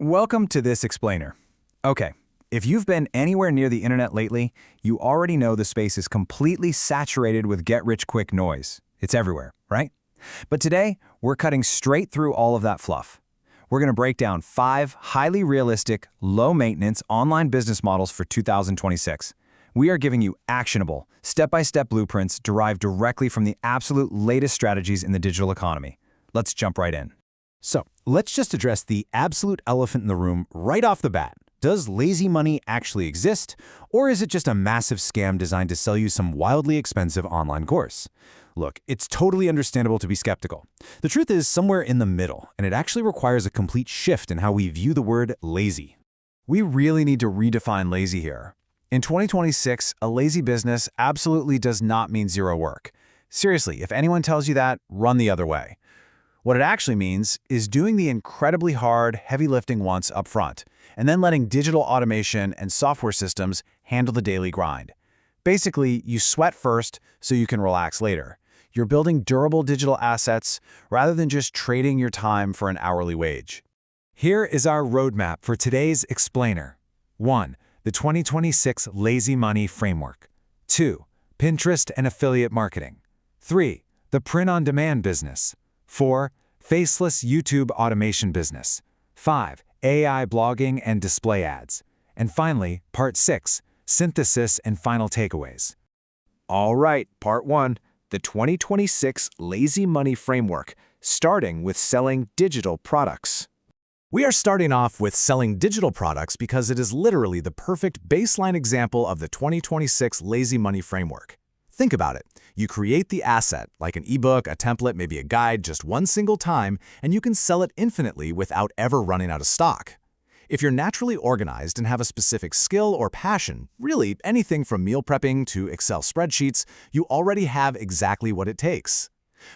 Welcome to this explainer. Okay, if you've been anywhere near the internet lately, you already know the space is completely saturated with get-rich-quick noise. It's everywhere, right? But today, we're cutting straight through all of that fluff. We're going to break down 5 highly realistic, low-maintenance online business models for 2026. We are giving you actionable, step-by-step blueprints derived directly from the absolute latest strategies in the digital economy. Let's jump right in. So, let's just address the absolute elephant in the room right off the bat. Does lazy money actually exist, or is it just a massive scam designed to sell you some wildly expensive online course? Look, it's totally understandable to be skeptical. The truth is somewhere in the middle, and it actually requires a complete shift in how we view the word lazy. We really need to redefine lazy here. In 2026, a lazy business absolutely does not mean zero work. Seriously, if anyone tells you that, run the other way. What it actually means is doing the incredibly hard, heavy lifting once up front, and then letting digital automation and software systems handle the daily grind. Basically, you sweat first so you can relax later. You're building durable digital assets rather than just trading your time for an hourly wage. Here is our roadmap for today's explainer. 1. The 2026 Lazy Money Framework. 2. Pinterest and affiliate marketing. 3. The print-on-demand business. 4. Faceless YouTube automation business. 5. AI blogging and display ads. And finally, Part 6, synthesis and final takeaways. All right, Part 1, the 2026 Lazy Money Framework, starting with selling digital products. We are starting off with selling digital products because it is literally the perfect baseline example of the 2026 Lazy Money Framework. Think about it. You create the asset, like an ebook, a template, maybe a guide, just one single time, and you can sell it infinitely without ever running out of stock. If you're naturally organized and have a specific skill or passion, really anything from meal prepping to Excel spreadsheets, you already have exactly what it takes.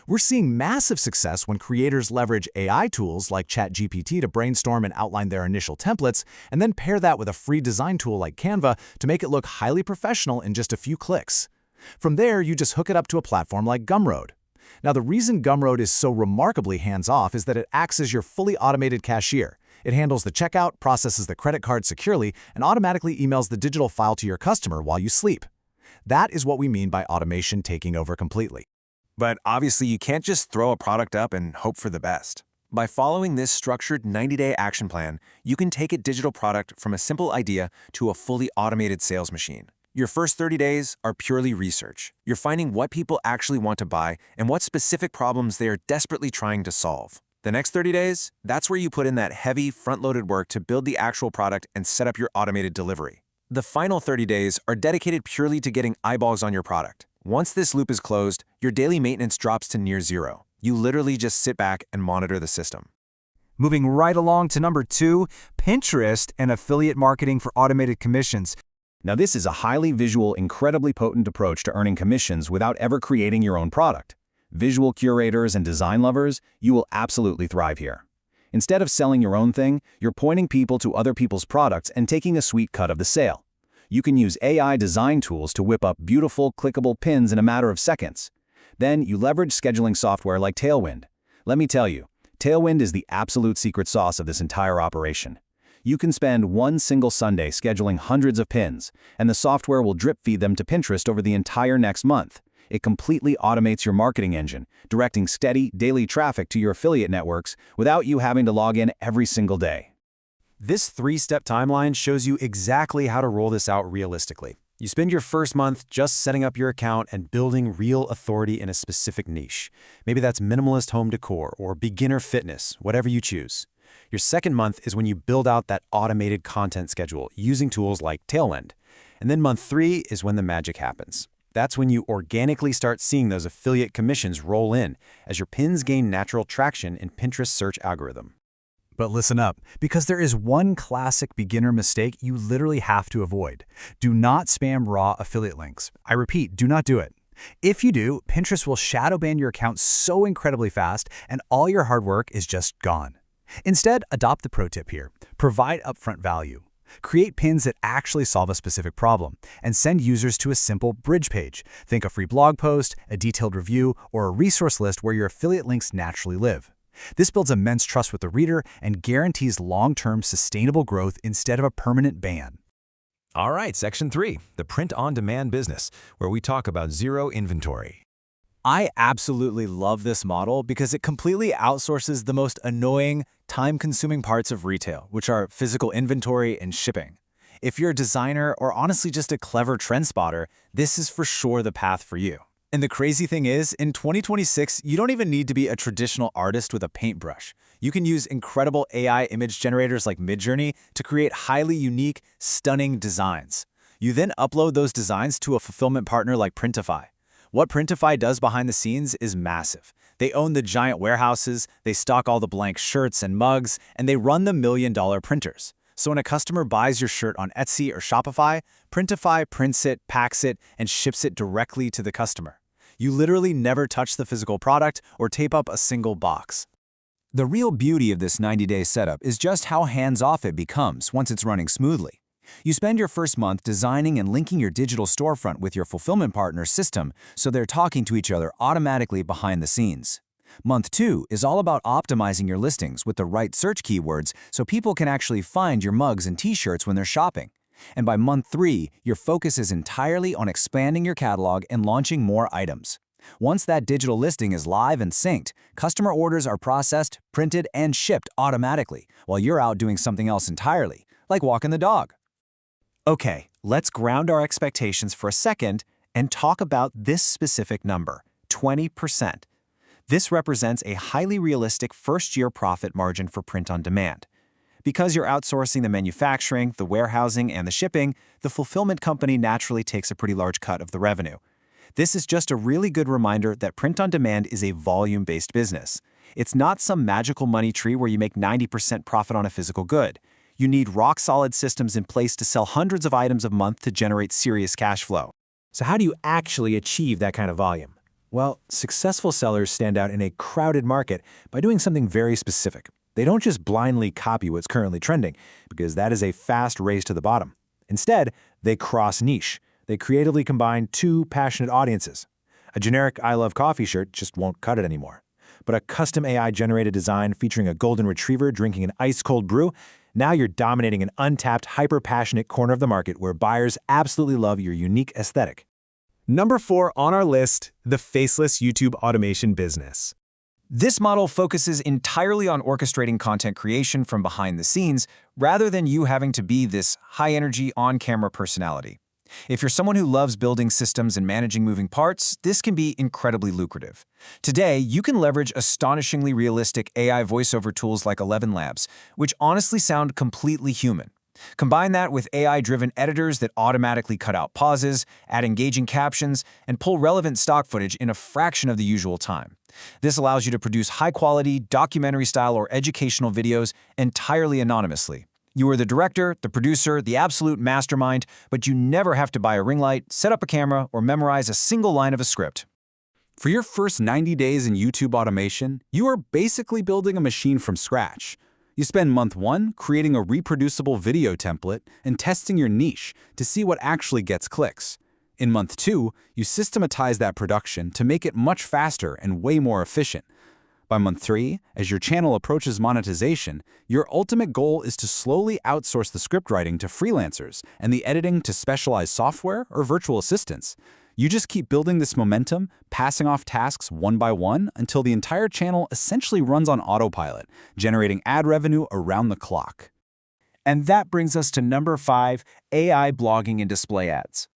We're seeing massive success when creators leverage AI tools like ChatGPT to brainstorm and outline their initial templates, and then pair that with a free design tool like Canva to make it look highly professional in just a few clicks. From there, you just hook it up to a platform like Gumroad. Now, the reason Gumroad is so remarkably hands-off is that it acts as your fully automated cashier. It handles the checkout, processes the credit card securely, and automatically emails the digital file to your customer while you sleep. That is what we mean by automation taking over completely. But obviously, you can't just throw a product up and hope for the best. By following this structured 90-day action plan, you can take a digital product from a simple idea to a fully automated sales machine. Your first 30 days are purely research. You're finding what people actually want to buy and what specific problems they are desperately trying to solve. The next 30 days, that's where you put in that heavy, front-loaded work to build the actual product and set up your automated delivery. The final 30 days are dedicated purely to getting eyeballs on your product. Once this loop is closed, your daily maintenance drops to near zero. You literally just sit back and monitor the system. Moving right along to number 2, Pinterest and affiliate marketing for automated commissions. Now, this is a highly visual, incredibly potent approach to earning commissions without ever creating your own product. Visual curators and design lovers, you will absolutely thrive here. Instead of selling your own thing, you're pointing people to other people's products and taking a sweet cut of the sale. You can use AI design tools to whip up beautiful, clickable pins in a matter of seconds. Then you leverage scheduling software like Tailwind. Let me tell you, Tailwind is the absolute secret sauce of this entire operation. You can spend one single Sunday scheduling hundreds of pins, and the software will drip feed them to Pinterest over the entire next month. It completely automates your marketing engine, directing steady, daily traffic to your affiliate networks without you having to log in every single day. This 3-step timeline shows you exactly how to roll this out realistically. You spend your first month just setting up your account and building real authority in a specific niche. Maybe that's minimalist home decor or beginner fitness, whatever you choose. Your second month is when you build out that automated content schedule using tools like Tailwind. And then month 3 is when the magic happens. That's when you organically start seeing those affiliate commissions roll in as your pins gain natural traction in Pinterest's search algorithm. But listen up, because there is one classic beginner mistake you literally have to avoid. Do not spam raw affiliate links. I repeat, do not do it. If you do, Pinterest will shadow ban your account so incredibly fast, and all your hard work is just gone. Instead, adopt the pro tip here. Provide upfront value. Create pins that actually solve a specific problem, and send users to a simple bridge page. Think a free blog post, a detailed review, or a resource list where your affiliate links naturally live. This builds immense trust with the reader and guarantees long-term sustainable growth instead of a permanent ban. All right, Section 3, the print-on-demand business, where we talk about zero inventory. I absolutely love this model because it completely outsources the most annoying, time-consuming parts of retail, which are physical inventory and shipping. If you're a designer or honestly just a clever trend spotter, this is for sure the path for you. And the crazy thing is, in 2026, you don't even need to be a traditional artist with a paintbrush. You can use incredible AI image generators like Midjourney to create highly unique, stunning designs. You then upload those designs to a fulfillment partner like Printify. What Printify does behind the scenes is massive. They own the giant warehouses, they stock all the blank shirts and mugs, and they run the million-dollar printers. So when a customer buys your shirt on Etsy or Shopify, Printify prints it, packs it, and ships it directly to the customer. You literally never touch the physical product or tape up a single box. The real beauty of this 90-day setup is just how hands-off it becomes once it's running smoothly. You spend your first month designing and linking your digital storefront with your fulfillment partner's system so they're talking to each other automatically behind the scenes. Month 2 is all about optimizing your listings with the right search keywords so people can actually find your mugs and t-shirts when they're shopping. And by month 3, your focus is entirely on expanding your catalog and launching more items. Once that digital listing is live and synced, customer orders are processed, printed, and shipped automatically while you're out doing something else entirely, like walking the dog. Okay, let's ground our expectations for a second and talk about this specific number, 20%. This represents a highly realistic first-year profit margin for print-on-demand. Because you're outsourcing the manufacturing, the warehousing, and the shipping, the fulfillment company naturally takes a pretty large cut of the revenue. This is just a really good reminder that print-on-demand is a volume-based business. It's not some magical money tree where you make 90% profit on a physical good. You need rock-solid systems in place to sell hundreds of items a month to generate serious cash flow. So how do you actually achieve that kind of volume? Well, successful sellers stand out in a crowded market by doing something very specific. They don't just blindly copy what's currently trending, because that is a fast race to the bottom. Instead, they cross-niche. They creatively combine two passionate audiences. A generic I Love Coffee shirt just won't cut it anymore. But a custom AI-generated design featuring a golden retriever drinking an ice-cold brew, now you're dominating an untapped, hyper-passionate corner of the market where buyers absolutely love your unique aesthetic. Number 4 on our list, the faceless YouTube automation business. This model focuses entirely on orchestrating content creation from behind the scenes rather than you having to be this high-energy, on-camera personality. If you're someone who loves building systems and managing moving parts, this can be incredibly lucrative. Today, you can leverage astonishingly realistic AI voiceover tools like ElevenLabs, which honestly sound completely human. Combine that with AI-driven editors that automatically cut out pauses, add engaging captions, and pull relevant stock footage in a fraction of the usual time. This allows you to produce high-quality, documentary-style or educational videos entirely anonymously. You are the director, the producer, the absolute mastermind, but you never have to buy a ring light, set up a camera, or memorize a single line of a script. For your first 90 days in YouTube automation, you are basically building a machine from scratch. You spend month 1 creating a reproducible video template and testing your niche to see what actually gets clicks. In month 2, you systematize that production to make it much faster and way more efficient. By month 3, as your channel approaches monetization, your ultimate goal is to slowly outsource the script writing to freelancers and the editing to specialized software or virtual assistants. You just keep building this momentum, passing off tasks one by one until the entire channel essentially runs on autopilot, generating ad revenue around the clock. And that brings us to number 5, AI blogging and display ads.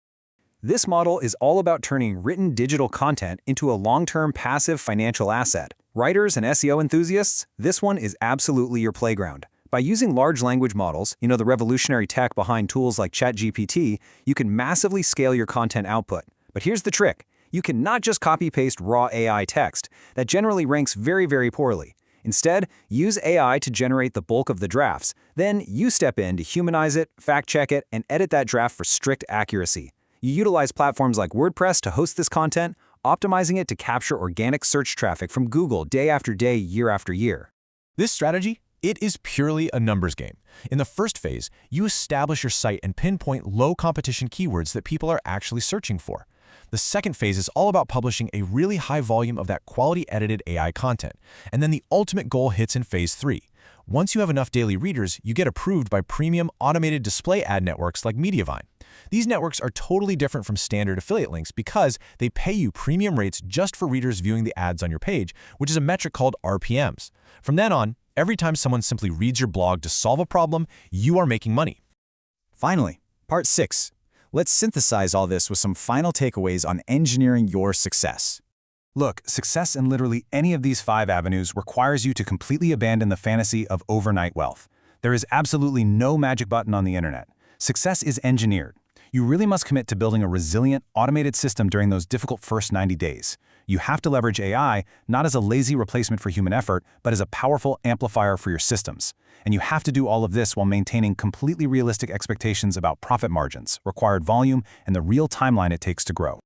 This model is all about turning written digital content into a long-term passive financial asset. Writers and SEO enthusiasts, this one is absolutely your playground. By using large language models, the revolutionary tech behind tools like ChatGPT, you can massively scale your content output. But here's the trick. You cannot just copy-paste raw AI text. That generally ranks very, very poorly. Instead, use AI to generate the bulk of the drafts. Then you step in to humanize it, fact-check it, and edit that draft for strict accuracy. You utilize platforms like WordPress to host this content, optimizing it to capture organic search traffic from Google day after day, year after year. This strategy, it is purely a numbers game. In the first phase, you establish your site and pinpoint low-competition keywords that people are actually searching for. The second phase is all about publishing a really high volume of that quality edited AI content. And then the ultimate goal hits in phase 3. Once you have enough daily readers, you get approved by premium automated display ad networks like Mediavine. These networks are totally different from standard affiliate links because they pay you premium rates just for readers viewing the ads on your page, which is a metric called RPMs. From then on, every time someone simply reads your blog to solve a problem, you are making money. Finally, part 6. Let's synthesize all this with some final takeaways on engineering your success. Look, success in literally any of these 5 avenues requires you to completely abandon the fantasy of overnight wealth. There is absolutely no magic button on the internet. Success is engineered. You really must commit to building a resilient, automated system during those difficult first 90 days. You have to leverage AI not as a lazy replacement for human effort, but as a powerful amplifier for your systems. And you have to do all of this while maintaining completely realistic expectations about profit margins, required volume, and the real timeline it takes to grow.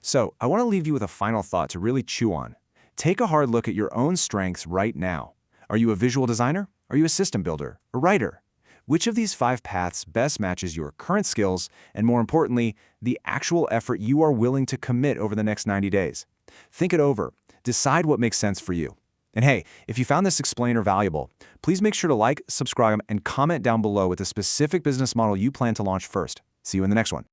So, I want to leave you with a final thought to really chew on. Take a hard look at your own strengths right now. Are you a visual designer? Are you a system builder? A writer? Which of these 5 paths best matches your current skills and, more importantly, the actual effort you are willing to commit over the next 90 days? Think it over. Decide what makes sense for you. And hey, if you found this explainer valuable, please make sure to like, subscribe, and comment down below with the specific business model you plan to launch first. See you in the next one.